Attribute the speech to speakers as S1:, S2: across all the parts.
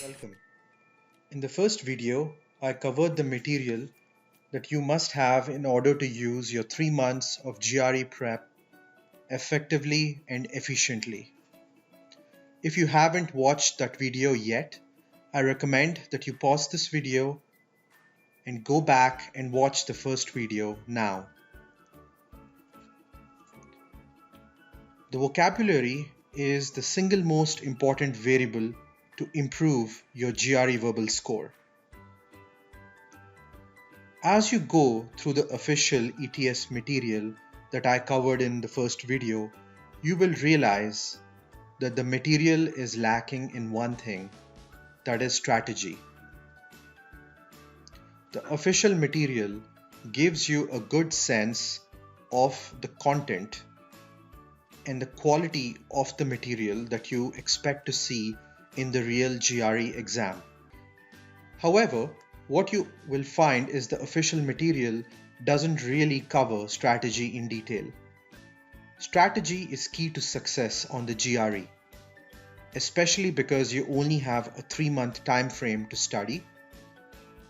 S1: Welcome. In the first video, I covered the material that you must have in order to use your 3 months of GRE prep effectively and efficiently. If you haven't watched that video yet, I recommend that you pause this video and go back and watch the first video now. The vocabulary is the single most important variable to improve your GRE verbal score. As you go through the official ETS material that I covered in the first video, you will realize that the material is lacking in one thing, that is strategy. The official material gives you a good sense of the content and the quality of the material that you expect to see in the real GRE exam. However, what you will find is the official material doesn't really cover strategy in detail. Strategy is key to success on the GRE, especially because you only have a 3-month time frame to study,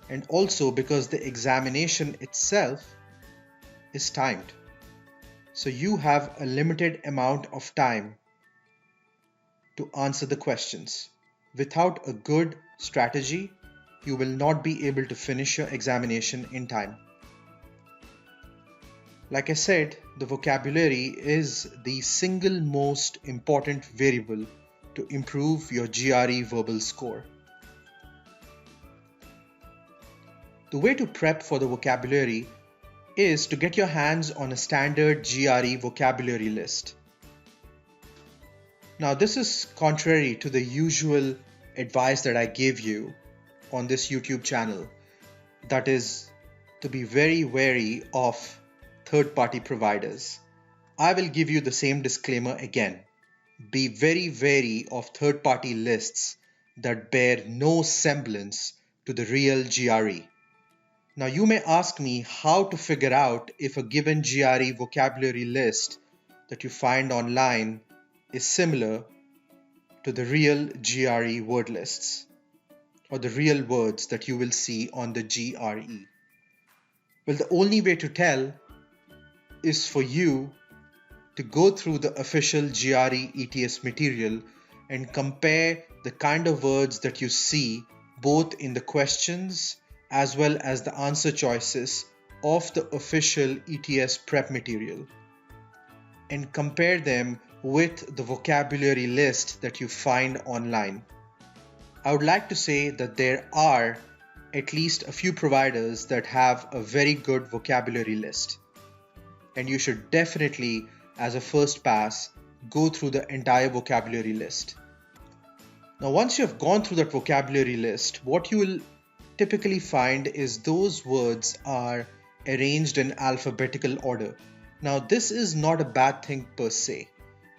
S1: and also because the examination itself is timed. So you have a limited amount of time to answer the questions. Without a good strategy, you will not be able to finish your examination in time. Like I said, the vocabulary is the single most important variable to improve your GRE verbal score. The way to prep for the vocabulary is to get your hands on a standard GRE vocabulary list. Now, this is contrary to the usual advice that I give you on this YouTube channel, that is to be very wary of third-party providers. I will give you the same disclaimer again. Be very wary of third-party lists that bear no semblance to the real GRE. Now you may ask me how to figure out if a given GRE vocabulary list that you find online is similar to the real GRE word lists, or the real words that you will see on the GRE. Well, the only way to tell is for you to go through the official GRE ETS material and compare the kind of words that you see both in the questions as well as the answer choices of the official ETS prep material, and compare them with the vocabulary list that you find online. I would like to say that there are at least a few providers that have a very good vocabulary list, and you should definitely, as a first pass, go through the entire vocabulary list. Now, once you have gone through that vocabulary list, what you will typically find is those words are arranged in alphabetical order. Now, this is not a bad thing per se,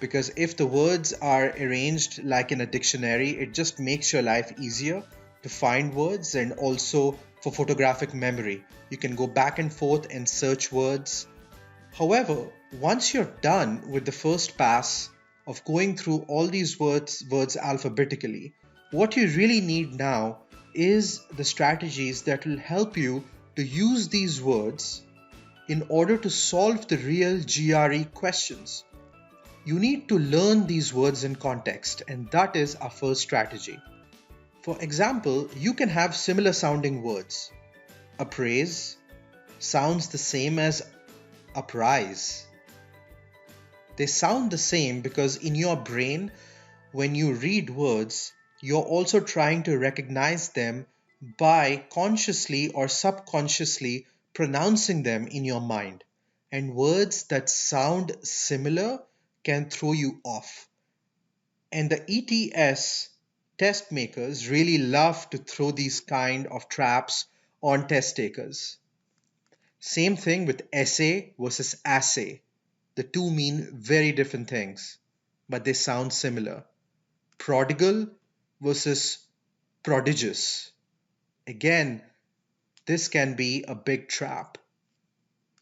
S1: because if the words are arranged like in a dictionary, it just makes your life easier to find words, and also for photographic memory. You can go back and forth and search words. However, once you're done with the first pass of going through all these words alphabetically, what you really need now is the strategies that will help you to use these words in order to solve the real GRE questions. You need to learn these words in context, and that is our first strategy. For example, you can have similar sounding words. Appraise sounds the same as uprise. They sound the same because in your brain, when you read words, you're also trying to recognize them by consciously or subconsciously pronouncing them in your mind. And words that sound similar can throw you off. And the ETS test makers really love to throw these kind of traps on test takers. Same thing with essay versus assay. The two mean very different things, but they sound similar. Prodigal versus prodigious. Again, this can be a big trap.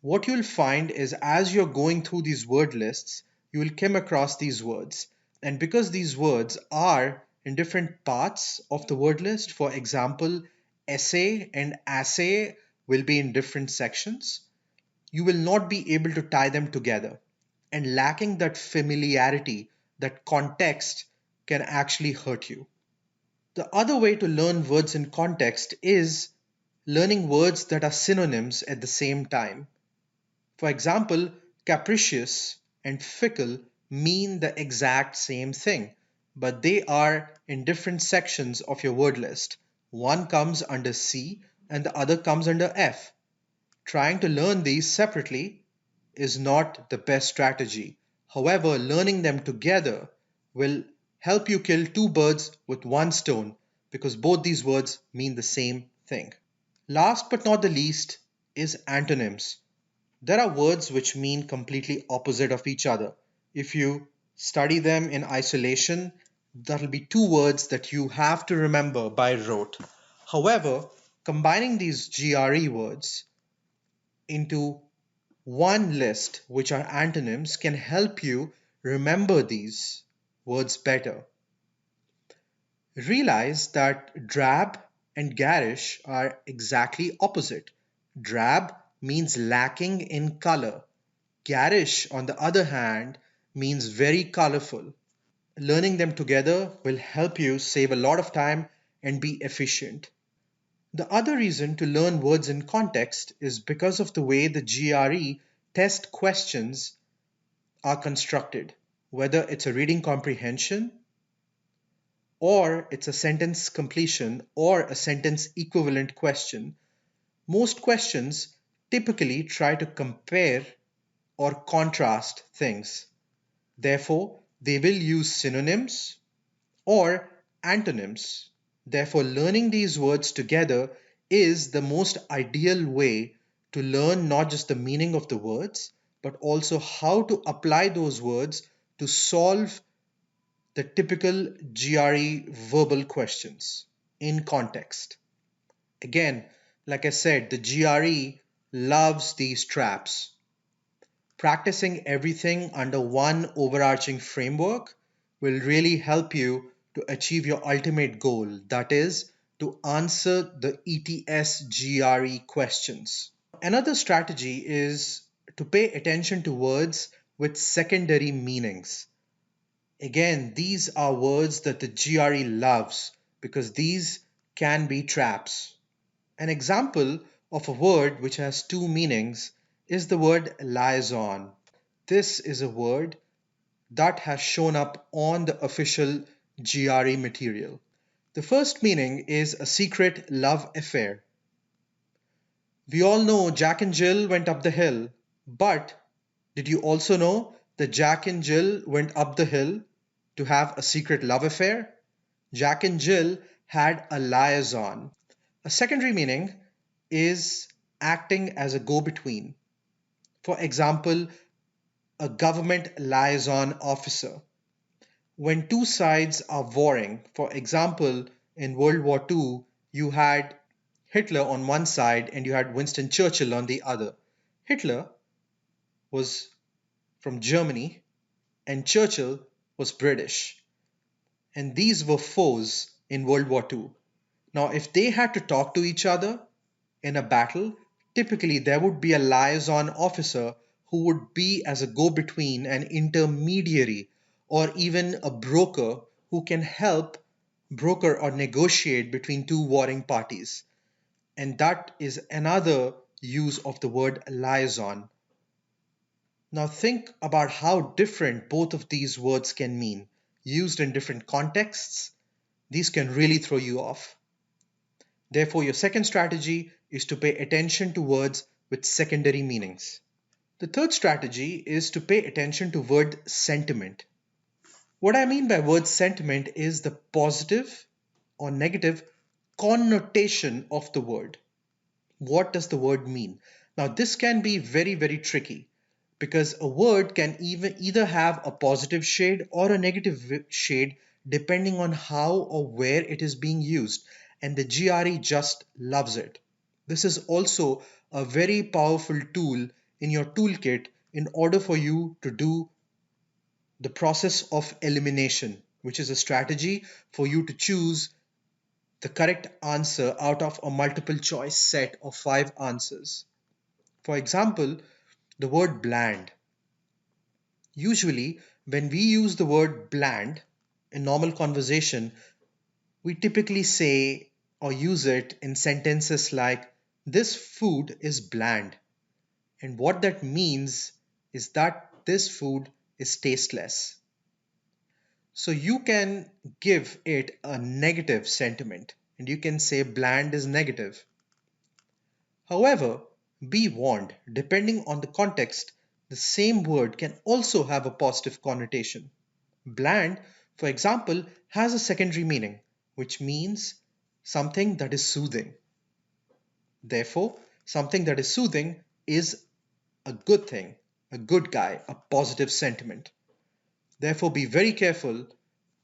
S1: What you'll find is as you're going through these word lists, you will come across these words. And because these words are in different parts of the word list. For example, essay and assay will be in different sections. You will not be able to tie them together. And lacking that familiarity, that context, can actually hurt you. The other way to learn words in context is learning words that are synonyms at the same time. For example, capricious and fickle mean the exact same thing, but they are in different sections of your word list. One comes under C and the other comes under F. Trying to learn these separately is not the best strategy. However, learning them together will help you kill two birds with one stone because both these words mean the same thing. Last but not the least is antonyms. There are words which mean completely opposite of each other. If you study them in isolation, that'll be two words that you have to remember by rote. However, combining these GRE words into one list, which are antonyms, can help you remember these words better. Realize that drab and garish are exactly opposite. Drab means lacking in color. Garish, on the other hand, means very colorful. Learning them together will help you save a lot of time and be efficient. The other reason to learn words in context is because of the way the GRE test questions are constructed. Whether it's a reading comprehension, or it's a sentence completion, or a sentence equivalent question, most questions typically try to compare or contrast things. Therefore, they will use synonyms or antonyms. Therefore, learning these words together is the most ideal way to learn not just the meaning of the words, but also how to apply those words to solve the typical GRE verbal questions in context. Again, like I said, the GRE loves these traps. Practicing everything under one overarching framework will really help you to achieve your ultimate goal, that is, to answer the ETS GRE questions. Another strategy is to pay attention to words with secondary meanings. Again, these are words that the GRE loves because these can be traps. An example of a word which has two meanings is the word liaison. This is a word that has shown up on the official GRE material. The first meaning is a secret love affair. We all know Jack and Jill went up the hill, but did you also know that Jack and Jill went up the hill to have a secret love affair? Jack and Jill had a liaison. A secondary meaning is acting as a go between. For example, a government liaison officer. When two sides are warring, for example, in World War II, you had Hitler on one side and you had Winston Churchill on the other. Hitler was from Germany and Churchill was British. And these were foes in World War II. Now, if they had to talk to each other in a battle, typically there would be a liaison officer who would be as a go between, an intermediary, or even a broker who can help broker or negotiate between two warring parties. And that is another use of the word liaison. Now think about how different both of these words can mean. Used in different contexts, these can really throw you off. Therefore, your second strategy is to pay attention to words with secondary meanings. The third strategy is to pay attention to word sentiment. What I mean by word sentiment is the positive or negative connotation of the word. What does the word mean? Now, this can be very, very tricky because a word can either have a positive shade or a negative shade depending on how or where it is being used, and the GRE just loves it. This is also a very powerful tool in your toolkit in order for you to do the process of elimination. which is a strategy for you to choose the correct answer out of a multiple choice set of 5 answers. For example, the word bland. Usually, when we use the word bland in normal conversation, we typically say or use it in sentences like, "This food is bland." And what that means is that this food is tasteless. So you can give it a negative sentiment and you can say bland is negative. However, be warned, depending on the context, the same word can also have a positive connotation. Bland, for example, has a secondary meaning, which means something that is soothing. Therefore, something that is soothing is a good thing, a good guy, a positive sentiment. Therefore, be very careful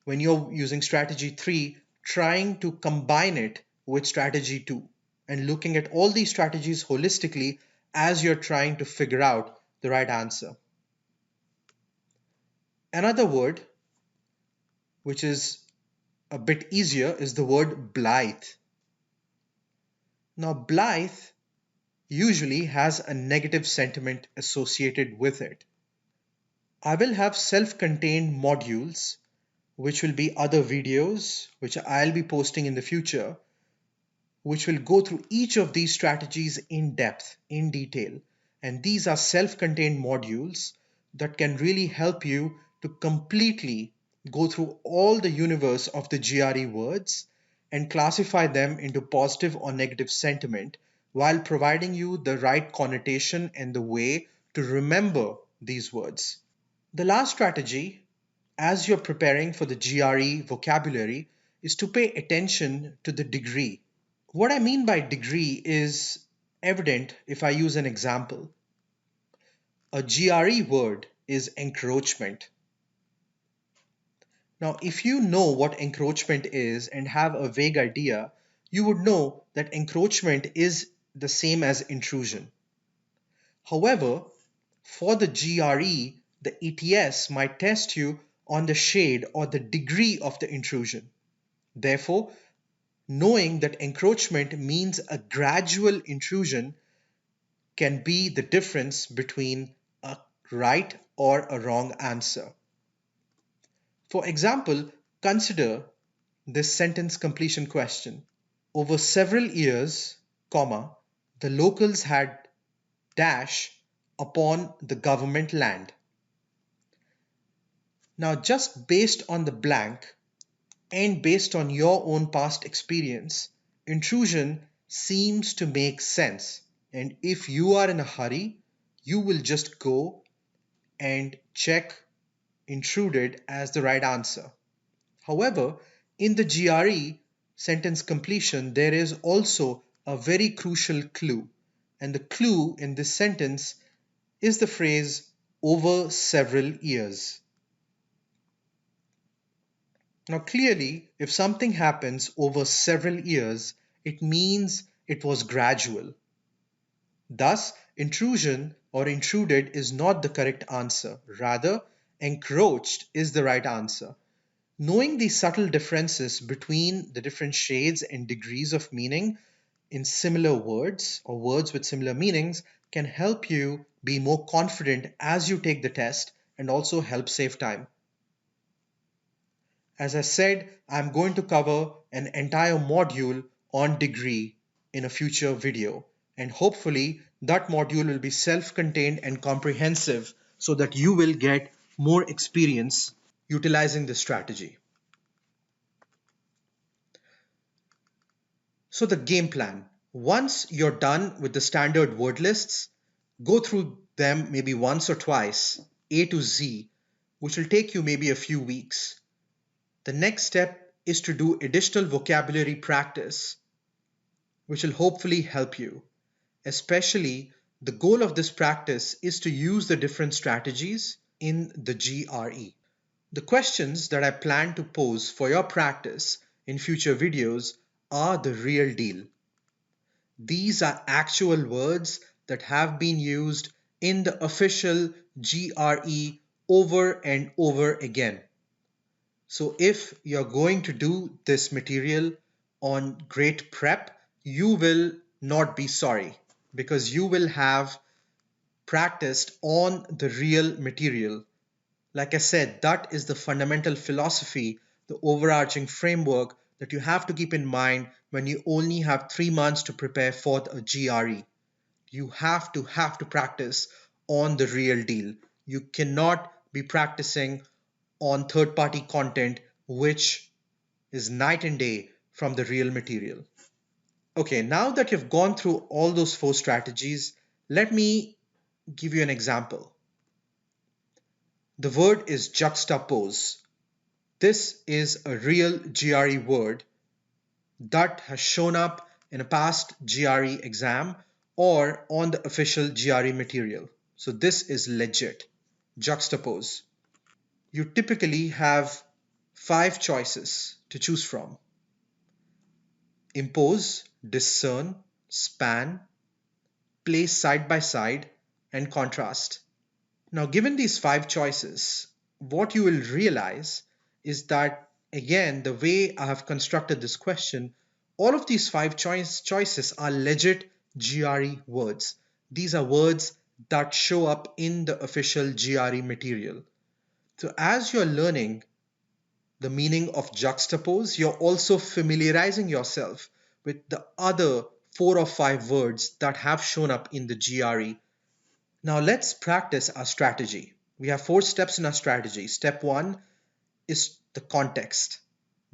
S1: when you're using strategy 3, trying to combine it with strategy 2 and looking at all these strategies holistically as you're trying to figure out the right answer. Another word which is a bit easier is the word blithe. Now, blithe usually has a negative sentiment associated with it. I will have self-contained modules, which will be other videos, which I'll be posting in the future, which will go through each of these strategies in depth, in detail. And these are self-contained modules that can really help you to completely go through all the universe of the GRE words and classify them into positive or negative sentiment while providing you the right connotation and the way to remember these words. The last strategy, as you're preparing for the GRE vocabulary, is to pay attention to the degree. What I mean by degree is evident if I use an example. A GRE word is encroachment. Now, if you know what encroachment is and have a vague idea, you would know that encroachment is the same as intrusion. However, for the GRE, the ETS might test you on the shade or the degree of the intrusion. Therefore, knowing that encroachment means a gradual intrusion can be the difference between a right or a wrong answer. For example, consider this sentence completion question. Over several years, comma, the locals had dash upon the government land. Now, just based on the blank and based on your own past experience, intrusion seems to make sense. And if you are in a hurry, you will just go and check intruded as the right answer. However, in the GRE sentence completion, there is also a very crucial clue. And the clue in this sentence is the phrase over several years. Now, clearly, if something happens over several years, it means it was gradual. Thus, intrusion or intruded is not the correct answer. Rather, encroached is the right answer. Knowing the subtle differences between the different shades and degrees of meaning in similar words or words with similar meanings can help you be more confident as you take the test and also help save time. As I said, I'm going to cover an entire module on degree in a future video, and hopefully that module will be self-contained and comprehensive so that you will get more experience utilizing this strategy. So the game plan. Once you're done with the standard word lists, go through them maybe once or twice, A to Z, which will take you maybe a few weeks. The next step is to do additional vocabulary practice, which will hopefully help you. Especially, the goal of this practice is to use the different strategies in the GRE. The questions that I plan to pose for your practice in future videos are the real deal. These are actual words that have been used in the official GRE over and over again. So if you're going to do this material on great prep, you will not be sorry because you will have practiced on the real material. Like I said, that is the fundamental philosophy, the overarching framework that you have to keep in mind when you only have 3 months to prepare for a GRE. You have to practice on the real deal. You cannot be practicing on third party content which is night and day from the real material. Okay, now that you've gone through all those 4 strategies, let me give you an example. The word is juxtapose. This is a real GRE word that has shown up in a past GRE exam or on the official GRE material. So this is legit. Juxtapose. You typically have 5 choices to choose from: impose, discern, span, place side by side, and contrast. Now, given these 5 choices, what you will realize is that, again, the way I have constructed this question, all of these choices are legit GRE words. These are words that show up in the official GRE material. So, as you're learning the meaning of juxtapose, you're also familiarizing yourself with the other 4 or 5 words that have shown up in the GRE. Now let's practice our strategy. We have 4 steps in our strategy. Step 1 is the context,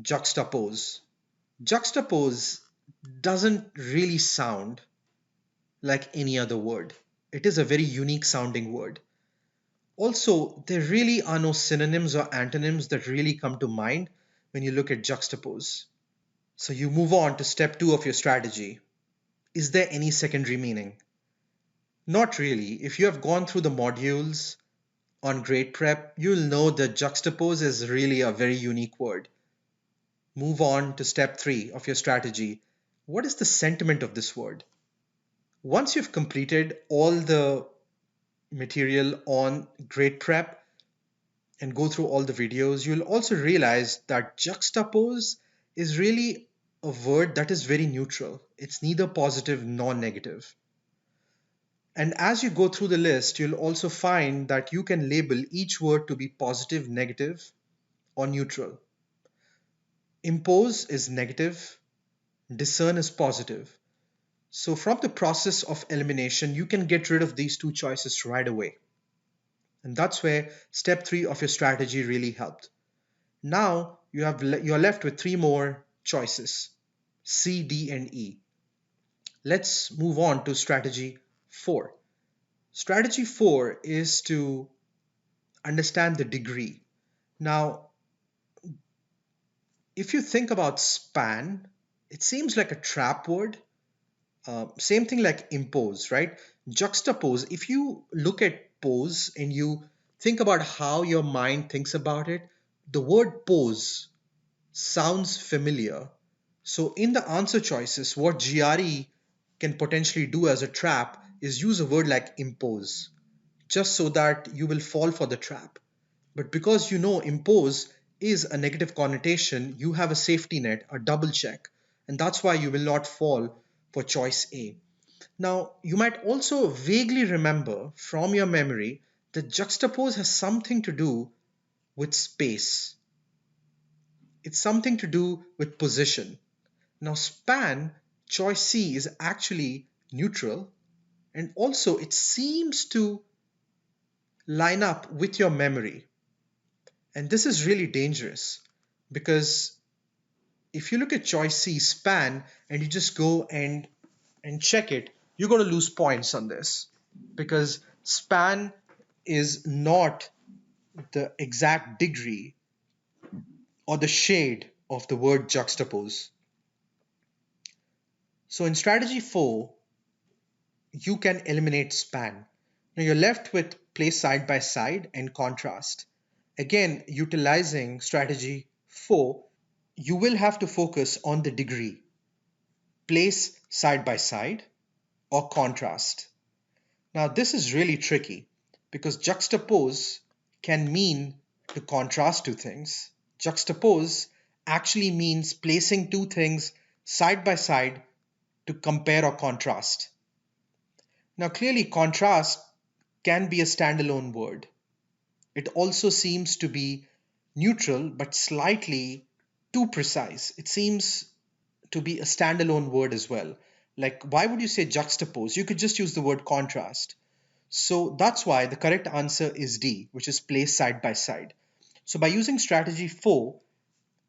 S1: juxtapose. Juxtapose doesn't really sound like any other word. It is a very unique sounding word. Also, there really are no synonyms or antonyms that really come to mind when you look at juxtapose. So you move on to step 2 of your strategy. Is there any secondary meaning? Not really. If you have gone through the modules on grade prep, you'll know that juxtapose is really a very unique word. Move on to step 3 of your strategy. What is the sentiment of this word? Once you've completed all the material on grade prep and go through all the videos, you'll also realize that juxtapose is really a word that is very neutral. It's neither positive nor negative. And as you go through the list, you'll also find that you can label each word to be positive, negative, or neutral. Impose is negative, discern is positive. So from the process of elimination, you can get rid of these 2 choices right away. And that's where step 3 of your strategy really helped. Now you're left with 3 more choices, C, D, and E. Let's move on to strategy 4. Strategy 4 is to understand the degree. Now, if you think about span, it seems like a trap word. Same thing like impose, right? Juxtapose. If you look at pose and you think about how your mind thinks about it, the word pose sounds familiar. So in the answer choices, what GRE can potentially do as a trap is use a word like impose, just so that you will fall for the trap. But because you know impose is a negative connotation, you have a safety net, a double check, and that's why you will not fall for choice A. Now, you might also vaguely remember from your memory that juxtapose has something to do with space. It's something to do with position. Now, span, choice C, is actually neutral, and also it seems to line up with your memory. And this is really dangerous because if you look at choice C, span, and you just go and check it, you're going to lose points on this because span is not the exact degree or the shade of the word juxtapose. So in strategy 4, you can eliminate span. Now you're left with place side by side and contrast. Again, utilizing strategy 4, you will have to focus on the degree, place side by side, or contrast. Now, this is really tricky because juxtapose can mean to contrast two things, Juxtapose actually means placing two things side by side to compare or contrast. Now, clearly, contrast can be a standalone word. It also seems to be neutral but slightly too precise. It seems to be a standalone word as well. Like, why would you say juxtapose? You could just use the word contrast. So that's why the correct answer is D, which is place side by side. So by using strategy 4,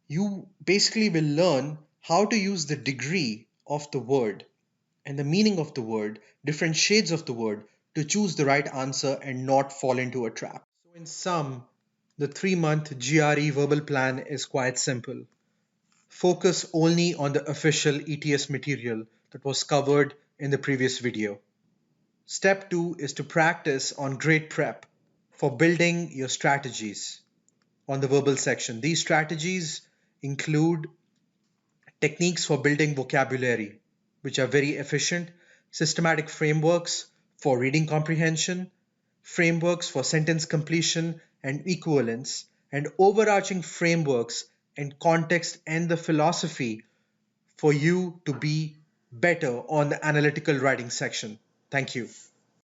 S1: you basically will learn how to use the degree of the word and the meaning of the word, different shades of the word, to choose the right answer and not fall into a trap. So, in sum, the 3-month GRE verbal plan is quite simple. Focus only on the official ETS material that was covered in the previous video. Step 2 is to practice on great prep for building your strategies on the verbal section. These strategies include techniques for building vocabulary, which are very efficient, systematic frameworks for reading comprehension, frameworks for sentence completion and equivalence, and overarching frameworks and context and the philosophy for you to be better on the analytical writing section. Thank you.